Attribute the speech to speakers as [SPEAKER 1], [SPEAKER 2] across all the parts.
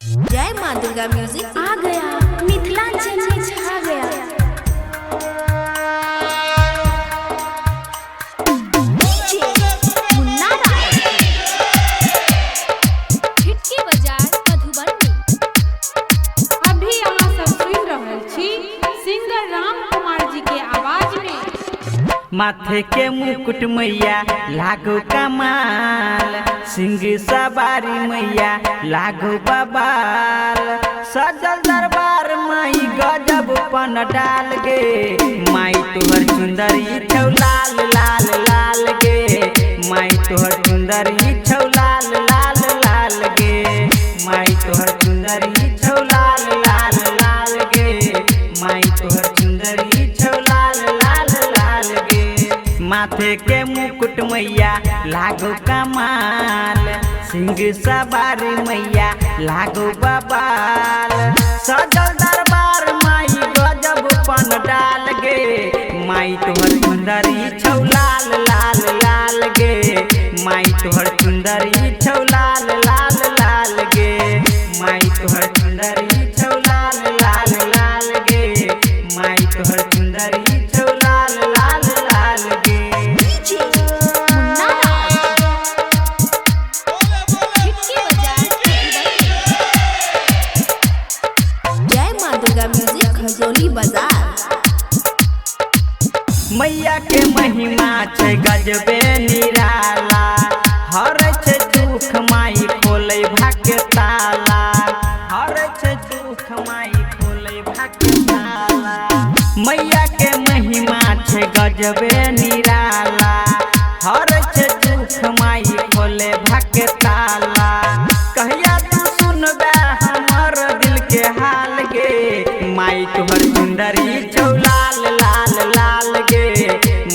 [SPEAKER 1] जय माँ दुर्गा म्यूजिक
[SPEAKER 2] आ गया मिथिलांचल में छा गया। मुन्ना राय हिटकी बाजार मधुबनी।
[SPEAKER 3] अभी अहाँ सब सुन रहल छी सिंगर राम कुमार जी के आवाज में।
[SPEAKER 4] माथे के मुकुट मैया लागो कमाल, सिंह सवारी मैया लागो बबाल, सजल दरबार माई गजब पन डाल गे, माई तोहर सुंदरी छौ लाल लाल लाल गे, माई तोहर सुंदरी छौ लाल लाल लाल गे, माई तोहर सुंदरी छौ लाल लाल लाल गे, माई तोहर सुंदरी छौ लाल लाल लाल गे। माथे के मुकुट मैया लागो कमाल, सिंह सवारी मैया लागो बबाल, सजल दरबार माई गजब पन डाल गे, माई तोहर सुंदरी छौ लाल लाल लाल गे, माई तोहर सुंदरी छौ लाल लाल लाल गे, माई तोहर सुंदरी छौ लाल लाल लाल गे, माई तोहर सुंदरी छौ लाल लाल लाल गे।
[SPEAKER 2] मुन्ना राय हिटकी बाजार मधुबनी।
[SPEAKER 1] जय माँ दुर्गा म्यूजिक खजोली बाजार।
[SPEAKER 4] मैया के महिमा छै गजबे निराला, हर छै दुख माई खोले भाग्य ताला, हर छै दुख माई खोले भाग्य ताला। मैया के महिमा छै गजबे निराला, हर छै दुख माई खोले भाग्य ताला। कहिया तू सुनबे हमर दिल के हाल गे, माई तोहर सुंदरी छौ लाल लाल लाल गे,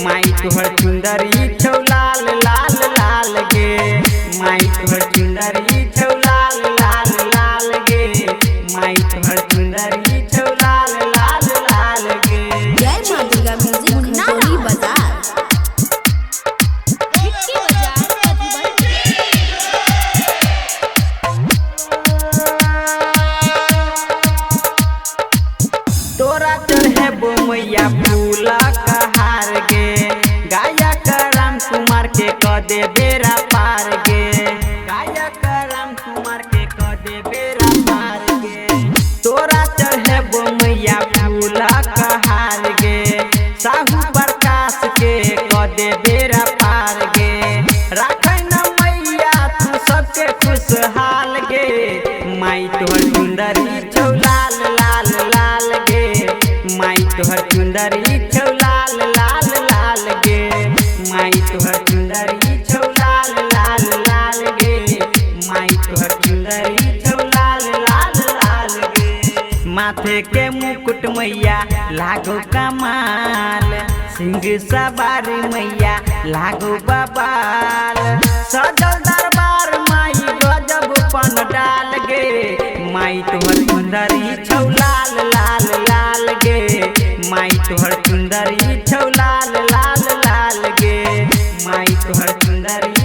[SPEAKER 4] माई तोहर सुंदरी छौ लाल लाल लाल गे, माई तोहर सुंदरी छौ लाल लाल लाल गे, माई तोहर सुंदरी छौ लाल लाल लाल गे।
[SPEAKER 1] जय माँ दुर्गा म्यूजिक खजोली बाजार।
[SPEAKER 2] हिटकी बाजार मधुबनी।
[SPEAKER 4] तोरा चढ़ेबो मैया फूल कहार गे, गायक राम कुमार के क दे बेरा पार गे, गायक राम कुमार के क दे बेरा पार गे। तोरा चढ़ेबो मैया फूल कहार गे, साहू प्रकाश के क दे बेरा पार गे, राखै न मैया तू सबके खुशहाल गे, माई तोहर सुंदरी छौ लाल लाल लाल गे, माई तोहर सुंदरी छौ लाल लाल लाल गे, माई तोहर सुंदरी छौ लाल लाल लाल गे, माई तोहर सुंदरी छौ लाल लाल लाल गे। माथे के मुकुट मैया लागो कमाल, सिंह सवारी मैया लागो बबाल, सजल दरबार माई गजब पन डाल गे, माई तोहर सुंदरी छौ लाल लाल लाल गे, माई तोहर सुंदरी छौ लाल लाल लाल गे, माई तोहर सुंदरी